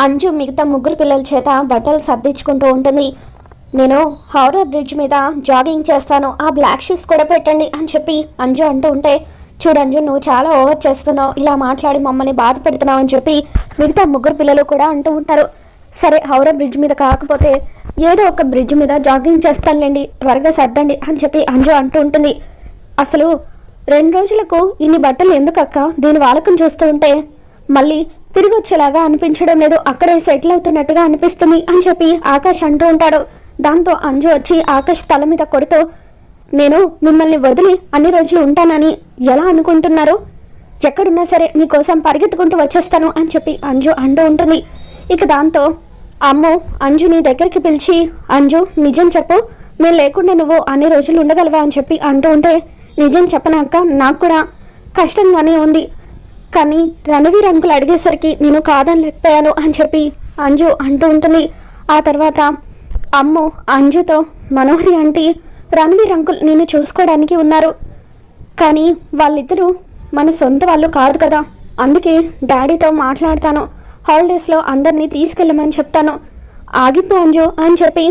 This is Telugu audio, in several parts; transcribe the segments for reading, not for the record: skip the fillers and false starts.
అంజు మిగతా ముగ్గురు పిల్లల చేత బట్టలు సర్దించుకుంటూ ఉంటుంది. నేను హౌరా బ్రిడ్జ్ మీద జాగింగ్ చేస్తాను, ఆ బ్లాక్ షూస్ కూడా పెట్టండి అని చెప్పి అంజు అంటూ ఉంటే, చూడంజు నువ్వు చాలా ఓవర్ చేస్తున్నావు, ఇలా మాట్లాడి మమ్మల్ని బాధ పెడుతున్నావు అని చెప్పి మిగతా ముగ్గురు పిల్లలు కూడా అంటూ ఉంటారు. సరే హౌరా బ్రిడ్జ్ మీద కాకపోతే ఏదో ఒక బ్రిడ్జ్ మీద జాగింగ్ చేస్తానులేండి, త్వరగా సర్దండి అని చెప్పి అంజు అంటూ ఉంటుంది. అసలు 2 రోజులకు ఇన్ని బట్టలు ఎందుకక్క, దీని వాలకం చూస్తూ ఉంటే మళ్ళీ తిరిగి వచ్చేలాగా అనిపించడం లేదు, అక్కడే సెటిల్ అవుతున్నట్టుగా అనిపిస్తుంది అని చెప్పి ఆకాష్ అంటూ ఉంటాడు. దాంతో అంజు వచ్చి ఆకాష్ తల మీద కొడుతూ, నేను మిమ్మల్ని వదిలి అన్ని రోజులు ఉంటానని ఎలా అనుకుంటున్నారు, ఎక్కడున్నా సరే మీకోసం పరిగెత్తుకుంటూ వచ్చేస్తాను అని చెప్పి అంజు అంటూ ఉంటుంది. ఇక దాంతో అమ్ము అంజుని దగ్గరికి పిలిచి, అంజు నిజం చెప్పు, మేము లేకుండా నువ్వు అన్ని రోజులు ఉండగలవా అని చెప్పి అంటూ ఉంటే, నిజం చెప్పనాక నాకు కూడా కష్టంగానే ఉంది, కానీ రణవీర్ అంకుల్ అడిగేసరికి నేను కాదనలేకపోయాను అని చెప్పి అంజు అంటూ ఉంటుంది. ఆ తర్వాత అమ్ము అంజుతో, మనోహరి ఆంటీ రణవీర్ అంకుల్ నిన్ను చూసుకోవడానికి ఉన్నారు, కానీ వాళ్ళిద్దరూ మన సొంత వాళ్ళు కాదు కదా, అందుకే డాడీతో మాట్లాడతాను, హాలిడేస్లో అందరినీ తీసుకెళ్ళమని చెప్తాను, ఆగిపో అంజు అని చెప్పి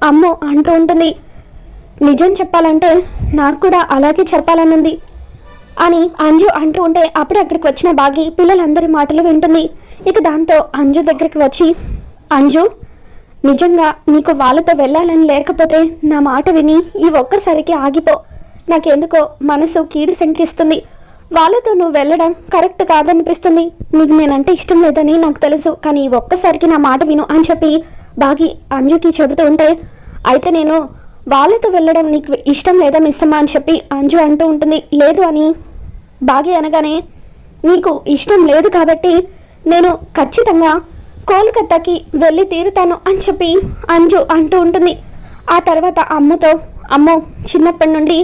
అమ్ము అంటూ ఉంటుంది. నిజం చెప్పాలంటే నాకు కూడా అలాగే చెప్పాలనుంది అని అంజు అంటూ ఉంటే అప్పుడే అక్కడికి వచ్చిన బాగి పిల్లలందరి మాటలు వింటుంది. ఇక దాంతో అంజు దగ్గరికి వచ్చి, అంజు నిజంగా నీకు వాళ్ళతో వెళ్ళాలని లేకపోతే నా మాట విని ఈ ఒక్కసారికి ఆగిపో, నాకెందుకో మనసు కీడు శంకిస్తుంది, వాళ్ళతో నువ్వు వెళ్ళడం కరెక్ట్ కాదనిపిస్తుంది, నీకు నేనంటే ఇష్టం లేదని నాకు తెలుసు, కానీ ఈ ఒక్కసారికి నా మాట విను అని చెప్పి బాగి అంజుకి చెబుతూ ఉంటే, అయితే నేను వాళ్ళతో వెళ్ళడం నీకు ఇష్టం లేదా మిస్సమ్మా అని చెప్పి అంజు అంటూ ఉంటుంది. లేదు అని బాగి అనగానే, నీకు ఇష్టం లేదు కాబట్టి నేను ఖచ్చితంగా కోల్కతాకి వెళ్ళి తీరుతాను అని చెప్పి అంజు అంటూ ఉంటుంది. ఆ తర్వాత అమ్మతో, అమ్మో చిన్నప్పటి నుండి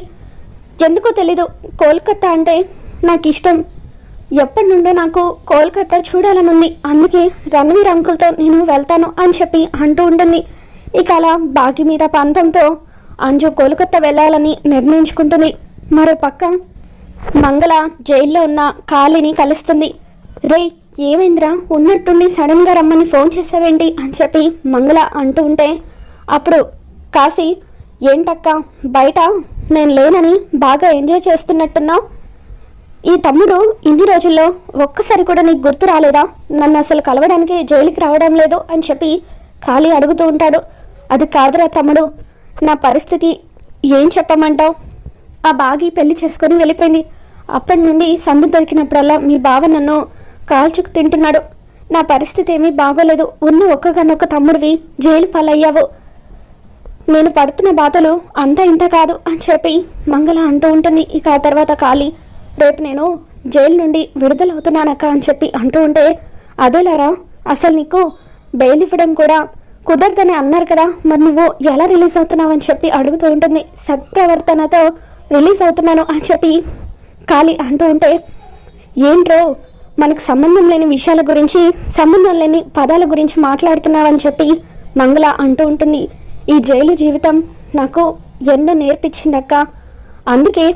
ఎందుకో తెలీదు కోల్కతా అంటే నాకు ఇష్టం, ఎప్పటి నుండో నాకు కోల్కతా చూడాలని ఉంది, అందుకే రణవీర్ అంకుల్తో నేను వెళ్తాను అని చెప్పి అంటూ ఉంటుంది. ఇక అలా బాగి మీద పంతంతో అంజు కోల్కతా వెళ్ళాలని నిర్ణయించుకుంటుంది. మరో పక్క మంగళ జైల్లో ఉన్న కాళీని కలుస్తుంది. రే ఏమైందిరా, ఉన్నట్టుండి సడన్గా రమ్మని ఫోన్ చేసావేంటి అని చెప్పి మంగళ అంటూ ఉంటే, అప్పుడు కాశీ, ఏంటక్క బయట నేను లేనని బాగా ఎంజాయ్ చేస్తున్నట్టున్నావు, ఈ తమ్ముడు ఇన్ని రోజుల్లో ఒక్కసారి కూడా నీకు గుర్తు రాలేదా, నన్ను అసలు కలవడానికి జైలుకి రావడం లేదు అని చెప్పి కాళీ అడుగుతూ ఉంటాడు. అది కాదురా తమ్ముడు, నా పరిస్థితి ఏం చెప్పమంటావు, ఆ బాగి పెళ్లి చేసుకొని వెళ్ళిపోయింది, అప్పటి నుండి సందు దొరికినప్పుడల్లా మీ బావ నన్ను కాల్చుకు తింటున్నాడు, నా పరిస్థితి ఏమీ బాగోలేదు, ఉన్న ఒక్కగానొక్క తమ్ముడివి జైలు పాలయ్యావు, నేను పడుతున్న బాధలు అంతా ఇంత కాదు అని చెప్పి మంగళ అంటూ ఉంటుంది. ఇక ఆ తర్వాత కాళీ, రేపు నేను జైలు నుండి విడుదలవుతున్నానక్క అని చెప్పి అంటూ ఉంటే, అదేలారా అసలు నీకు బెయిల్ ఇవ్వడం కూడా కుదరదని అన్నారు కదా, మరి నువ్వు ఎలా రిలీజ్ అవుతున్నావు అని చెప్పి అడుగుతూ ఉంటుంది. సత్ప్రవర్తనతో రిలీజ్ అవుతున్నాను అని చెప్పి కాళీ అంటూ ఉంటే, ఏంట్రో మనకు సంబంధం లేని విషయాల గురించి, సంబంధం లేని పదాల గురించి మాట్లాడుతున్నావని చెప్పి మంగళ అంటూ ఉంటుంది. ఈ జైలు జీవితం నాకు ఎన్నో నేర్పించిందక్క, అందుకే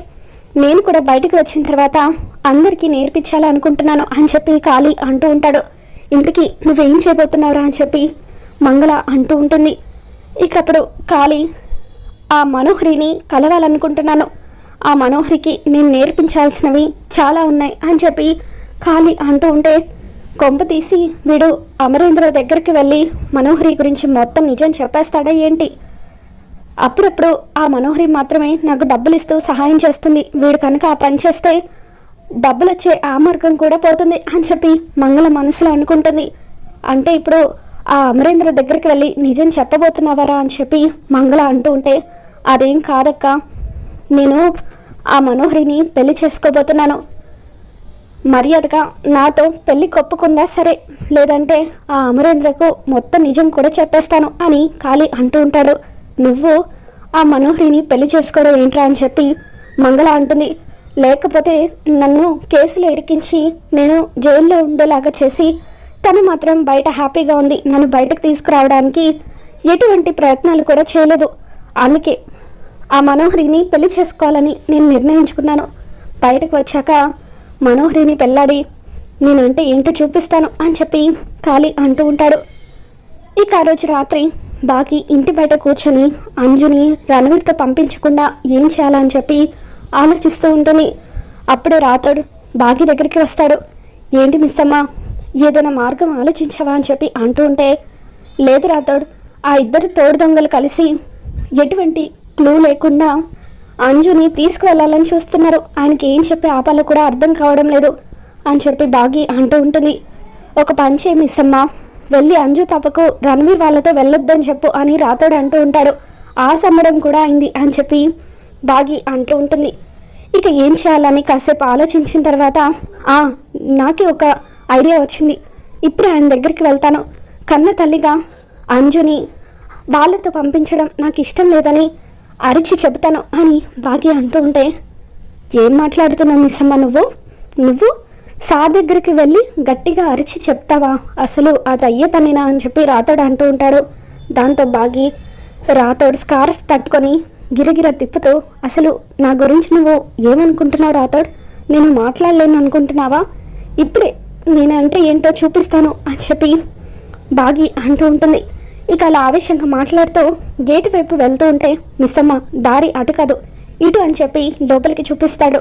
నేను కూడా బయటకు వచ్చిన తర్వాత అందరికీ నేర్పించాలనుకుంటున్నాను అని చెప్పి కాళీ అంటూ ఉంటాడు. ఇంతకీ నువ్వేం చేయబోతున్నావురా అని చెప్పి మంగళ అంటూ ఉంటుంది. ఇక అప్పుడు కాళీ, ఆ మనోహరిని కలవాలనుకుంటున్నాను, ఆ మనోహరికి నేను నేర్పించాల్సినవి చాలా ఉన్నాయి అని చెప్పి కాళీ అంటూ ఉంటే, కొంప తీసి వీడు అమరేంద్ర దగ్గరికి వెళ్ళి మనోహరి గురించి మొత్తం నిజం చెప్పేస్తాడా ఏంటి, అప్పుడప్పుడు ఆ మనోహరి మాత్రమే నాకు డబ్బులు ఇస్తూ సహాయం చేస్తుంది, వీడు కనుక ఆ పని చేస్తే డబ్బులు వచ్చే ఆ మార్గం కూడా పోతుంది అని చెప్పి మంగళ మనసులో అనుకుంటుంది. అంటే ఇప్పుడు ఆ అమరేంద్ర దగ్గరికి వెళ్ళి నిజం చెప్పబోతున్నావరా అని చెప్పి మంగళ అంటూ ఉంటే, అదేం కాదక్క, నేను ఆ మనోహరిని పెళ్లి చేసుకోబోతున్నాను, మర్యాదగా నాతో పెళ్లి కొప్పుకుందా సరే, లేదంటే ఆ అమరేంద్రకు మొత్తం నిజం కూడా చెప్పేస్తాను అని కాళీ అంటూ ఉంటాడు. నువ్వు ఆ మనోహరిని పెళ్లి చేసుకోవడం ఏంట్రా అని చెప్పి మంగళ అంటుంది. లేకపోతే నన్ను కేసులో ఇరికించి నేను జైల్లో ఉండేలాగా చేసి, తను మాత్రం బయట హ్యాపీగా ఉంది, నన్ను బయటకు తీసుకురావడానికి ఎటువంటి ప్రయత్నాలు కూడా చేయలేదు, అందుకే ఆ మనోహరిని పెళ్లి చేసుకోవాలని నేను నిర్ణయించుకున్నాను, బయటకు వచ్చాక మనోహరిని పెళ్ళాడి నేనంటే ఏంటో చూపిస్తాను అని చెప్పి కాళీ అంటూ ఉంటాడు. ఇక ఆ రోజు రాత్రి బాగి ఇంటి బయట కూర్చొని అంజుని రణవీర్తో పంపించకుండా ఏం చేయాలని చెప్పి ఆలోచిస్తూ ఉంటుంది. అప్పుడు రాతోడు బాగి దగ్గరికి వస్తాడు. ఏంటి మిస్ అమ్మ, ఏదైనా మార్గం ఆలోచించావా అని చెప్పి అంటూ ఉంటే, లేదు రాతోడు, ఆ ఇద్దరు తోడు దొంగలు కలిసి ఎటువంటి క్లూ లేకుండా అంజుని తీసుకువెళ్ళాలని చూస్తున్నారు. ఆయనకి ఏం చెప్పి ఆపాలో కూడా అర్థం కావడం లేదు అని చెప్పి బాగి అంటూ ఉంటుంది. ఒక పని చేయి మిస్ అమ్మ, వెళ్ళి అంజు పాపకు రణవీర్ వాళ్ళతో వెళ్ళొద్దని చెప్పు అని రాతోడు అంటూ ఉంటాడు. ఆ సమ్మడం కూడా అయింది అని చెప్పి బాగి అంటూ ఉంటుంది. ఇక ఏం చేయాలని కాసేపు ఆలోచించిన తర్వాత నాకే ఒక ఐడియా వచ్చింది. ఇప్పుడు ఆయన దగ్గరికి వెళ్తాను. కన్న తల్లిగా అంజుని వాళ్ళతో పంపించడం నాకు ఇష్టం లేదని అరిచి చెబుతాను అని బాగి అంటూ ఉంటే, ఏం మాట్లాడుతున్నావు మిస్ అమ్మ, నువ్వు సార్ దగ్గరికి వెళ్ళి గట్టిగా అరిచి చెప్తావా? అసలు అది అయ్యే పనినా అని చెప్పి రాతోడు అంటూ ఉంటాడు. దాంతో బాగి రాతోడు స్కార్ఫ్ పట్టుకొని గిరగిర తిప్పుతూ, అసలు నా గురించి నువ్వు ఏమనుకుంటున్నావు రాతోడు? నేను మాట్లాడలేను అనుకుంటున్నావా? ఇప్పుడే నేనంటే ఏంటో చూపిస్తాను అని చెప్పి బాగి అంటూ ఉంటుంది. ఇక అలా ఆవేశంగా మాట్లాడుతూ గేటు వైపు వెళ్తూ ఉంటే, మిస్ అమ్మ దారి అటు కాదు ఇటు అని చెప్పి లోపలికి చూపిస్తాడు.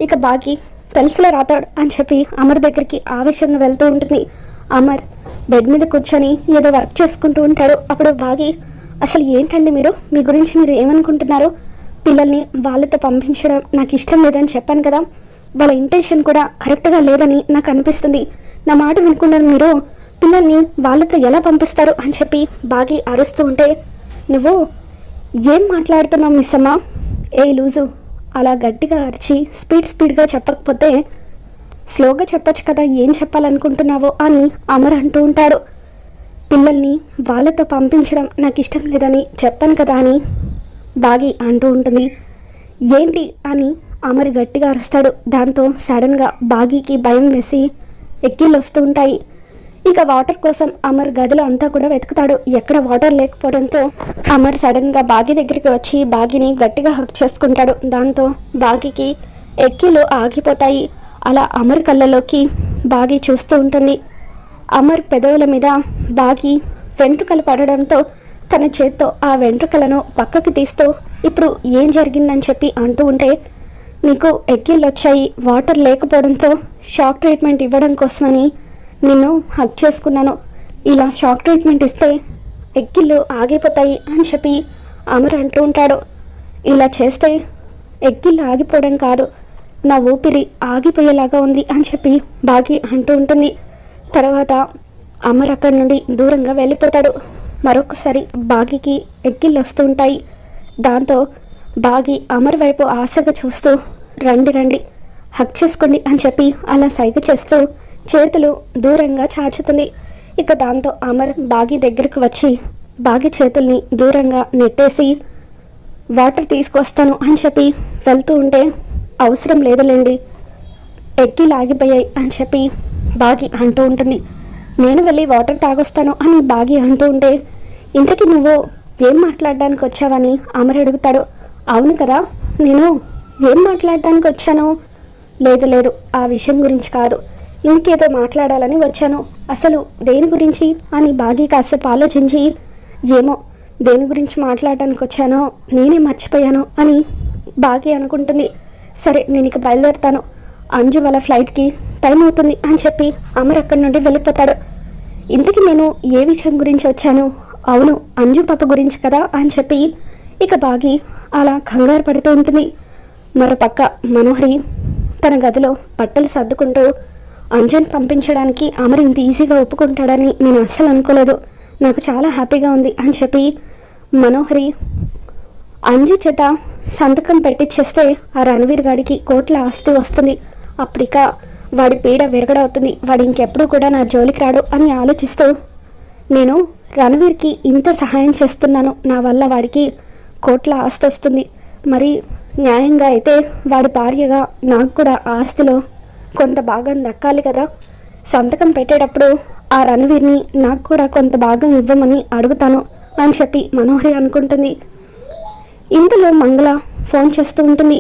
ఇక బాగి తెలుసులే రాతాడు అని చెప్పి అమర్ దగ్గరికి ఆవేశంగా వెళ్తూ ఉంటుంది. అమర్ బెడ్ మీద కూర్చొని ఏదో వర్క్ చేసుకుంటూ ఉంటాడు. అప్పుడు బాగి, అసలు ఏంటండి మీ గురించి మీరు ఏమనుకుంటున్నారు? పిల్లల్ని వాళ్ళతో పంపించడం నాకు ఇష్టం లేదని చెప్పాను కదా, వాళ్ళ ఇంటెన్షన్ కూడా కరెక్ట్గా లేదని నాకు అనిపిస్తుంది. నా మాట వినకుండా మీరు పిల్లల్ని వాళ్ళతో ఎలా పంపిస్తారు అని చెప్పి బాగి అరుస్తూ ఉంటే, నువ్వు ఏం మాట్లాడుతున్నావు మిస్ అమ్మ? ఏ లూజు, అలా గట్టిగా అరిచి స్పీడ్గా చెప్పకపోతే స్లోగా చెప్పొచ్చు కదా, ఏం చెప్పాలనుకుంటున్నావో అని అమర్ అంటూ ఉంటాడు. పిల్లల్ని వాళ్ళతో పంపించడం నాకు ఇష్టం లేదని చెప్పాను కదా అని బాగి అంటూ ఉంటుంది. ఏంటి అని అమర్ గట్టిగా అరుస్తాడు. దాంతో సడన్గా బాగికి భయం వేసి ఎక్కిళ్ళు వస్తూ ఉంటాయి. ఇక వాటర్ కోసం అమర్ గదిలో అంతా కూడా వెతుకుతాడు. ఎక్కడ వాటర్ లేకపోవడంతో అమర్ సడన్గా బాగి దగ్గరికి వచ్చి బాగిని గట్టిగా హక్ చేసుకుంటాడు. దాంతో బాగికి ఎక్కిళ్ళు ఆగిపోతాయి. అలా అమర్ కళ్ళలోకి బాగి చూస్తూ ఉంటుంది. అమర్ పెదవుల మీద బాగి వెంట్రుకలు పడడంతో తన చేత్తో ఆ వెంట్రుకలను పక్కకి తీస్తూ, ఇప్పుడు ఏం జరిగిందని చెప్పి అంటూ ఉంటే, నీకు ఎక్కిళ్ళు వచ్చాయి, వాటర్ లేకపోవడంతో షాక్ ట్రీట్మెంట్ ఇవ్వడం కోసమని నిన్ను హక్ చేసుకున్నాను. ఇలా షాక్ ట్రీట్మెంట్ ఇస్తే ఎక్కిళ్ళు ఆగిపోతాయి అని చెప్పి అమర్ అంటూ ఉంటాడు. ఇలా చేస్తే ఎక్కిళ్ళు ఆగిపోవడం కాదు, నా ఊపిరి ఆగిపోయేలాగా ఉంది అని చెప్పి బాగి అంటూ ఉంటుంది. తర్వాత అమర్ అక్కడి నుండి దూరంగా వెళ్ళిపోతాడు. మరొకసారి బాగికి ఎక్కిళ్ళు వస్తూ ఉంటాయి. దాంతో బాగి అమర్ వైపు ఆశగా చూస్తూ, రండి హక్ చేసుకోండి అని చెప్పి అలా సైగ చేస్తూ చేతులు దూరంగా చాచుతుంది. ఇక దాంతో అమర్ బాగి దగ్గరకు వచ్చి బాగి చేతుల్ని దూరంగా నెట్టేసి వాటర్ తీసుకొస్తాను అని చెప్పి వెళ్తూ ఉంటే, అవసరం లేదులేండి, ఎక్కిళ్ళు ఆగిపోయాయి అని చెప్పి బాగి అంటూ ఉంటుంది. నేను వెళ్ళి వాటర్ తాగొస్తాను అని బాగి అంటూ ఉంటే, ఇంతకీ నువ్వు ఏం మాట్లాడడానికి వచ్చావని అమర్ అడుగుతాడు. అవును కదా, నేను ఏం మాట్లాడడానికి వచ్చాను? లేదు ఆ విషయం గురించి కాదు, ఇంకేదో మాట్లాడాలని వచ్చాను. అసలు దేని గురించి అని బాగి కాసేపు ఆలోచించి, ఏమో దేని గురించి మాట్లాడడానికి వచ్చానో నేనే మర్చిపోయాను అని బాగి అనుకుంటుంది. సరే నేను ఇక బయలుదేరుతాను, అంజు వాళ్ళ ఫ్లైట్కి టైం అవుతుంది అని చెప్పి అమర్ అక్కడి నుండి వెళ్ళిపోతాడు. ఇంతకీ నేను ఏ విషయం గురించి వచ్చాను? అవును, అంజు పాప గురించి కదా అని చెప్పి ఇక బాగి అలా కంగారు పడుతూ ఉంటుంది. మరోపక్క మనోహరి తన గదిలో బట్టలు సర్దుకుంటూ, అంజుని పంపించడానికి అమర్ ఇంత ఈజీగా ఒప్పుకుంటాడని నేను అస్సలు అనుకోలేదు, నాకు చాలా హ్యాపీగా ఉంది అని చెప్పి మనోహరి అంజు చేత సంతకం పెట్టిచ్చేస్తే ఆ రణవీర్ గాడికి కోట్ల ఆస్తి వస్తుంది. అప్పుడిక వాడి పీడ విరగడవుతుంది, వాడు ఇంకెప్పుడు కూడా నా జోలికి రాడు అని ఆలోచిస్తూ, నేను రణవీర్కి ఇంత సహాయం చేస్తున్నాను, నా వల్ల వాడికి కోట్ల ఆస్తి వస్తుంది, మరి న్యాయంగా అయితే వాడి భార్యగా నాకు కూడా ఆస్తిలో కొంత భాగం దక్కాలి కదా, సంతకం పెట్టేటప్పుడు ఆ రణవీర్ని నాకు కూడా కొంత భాగం ఇవ్వమని అడుగుతాను అని చెప్పి మనోహరి అనుకుంటుంది. ఇంతలో మంగళ ఫోన్ చేస్తూ ఉంటుంది.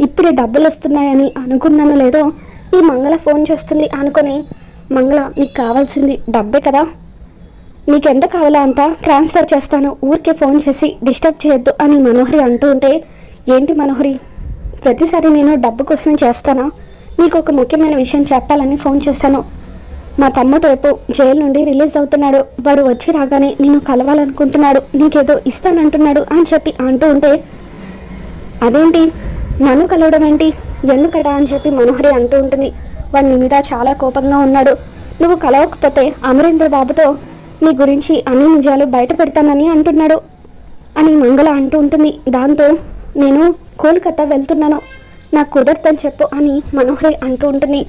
ఇప్పుడే డబ్బులు వస్తున్నాయని అనుకున్నాను లేదో ఈ మంగళ ఫోన్ చేస్తుంది అనుకొని, మంగళ నీకు కావాల్సింది డబ్బే కదా, నీకెంత కావాలో అంత ట్రాన్స్ఫర్ చేస్తాను, ఊరికే ఫోన్ చేసి డిస్టర్బ్ చేయొద్దు అని మనోహరి అంటూ ఉంటే, ఏంటి మనోహరి ప్రతిసారి నేను డబ్బు కోసమే చేస్తానా, నీకు ఒక ముఖ్యమైన విషయం చెప్పాలని ఫోన్ చేశాను. మా తమ్ముడు రేపు జైలు నుండి రిలీజ్ అవుతున్నాడు, వాడు వచ్చి రాగానే నేను కలవాలనుకుంటున్నాడు, నీకేదో ఇస్తానంటున్నాడు అని చెప్పి అంటూ ఉంటే, అదేంటి నన్ను కలవడం ఏంటి, ఎందుకట అని చెప్పి మనోహరి అంటూ ఉంటుంది. వాడు నీ మీద చాలా కోపంగా ఉన్నాడు, నువ్వు కలవకపోతే అమరేంద్ర బాబుతో నీ గురించి అన్ని నిజాలు బయట పెడతానని అంటున్నాడు అని మంగళ అంటూ ఉంటుంది. దాంతో నేను కోల్కతా వెళ్తున్నాను, నాకు కుదరదని చెప్పు అని మనోహరి అంటూ ఉంటుంది.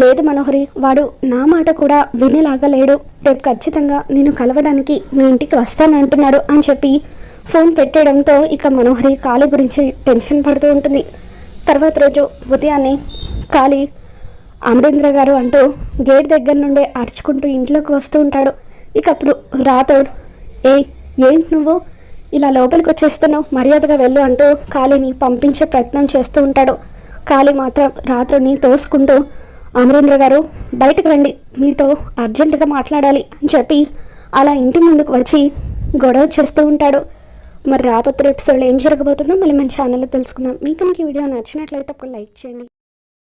లేదు మనోహరి, వాడు నా మాట కూడా వినేలాగా లేడు, రేపు ఖచ్చితంగా నేను కలవడానికి మీ ఇంటికి వస్తానంటున్నాడు అని చెప్పి ఫోన్ పెట్టేయడంతో ఇక మనోహరి కాళీ గురించి టెన్షన్ పడుతూ ఉంటుంది. తర్వాత రోజు ఉదయాన్నే కాళీ అమరేంద్ర గారు అంటూ గేట్ దగ్గర నుండే అరుచుకుంటూ ఇంట్లోకి వస్తూ ఉంటాడు. ఇక అప్పుడు రాథోడ్, ఏంటి నువ్వు ఇలా లోపలికి వచ్చేస్తున్నావు, మర్యాదగా వెళ్ళు అంటూ కాళీని పంపించే ప్రయత్నం చేస్తూ ఉంటాడు. కాళీ మాత్రం రాథోడ్ని తోసుకుంటూ, అమరేంద్ర గారు బయటకు రండి, మీతో అర్జెంటుగా మాట్లాడాలి అని చెప్పి అలా ఇంటి ముందుకు వచ్చి గొడవ చేస్తూ ఉంటాడు. మరి రాబోతున్న ఎపిసోడ్లో ఏం జరగబోతుందో మళ్ళీ మన ఛానల్లో తెలుసుకుందాం. మీకు ఈ వీడియో నచ్చినట్లయితే ఒక లైక్ చేయండి.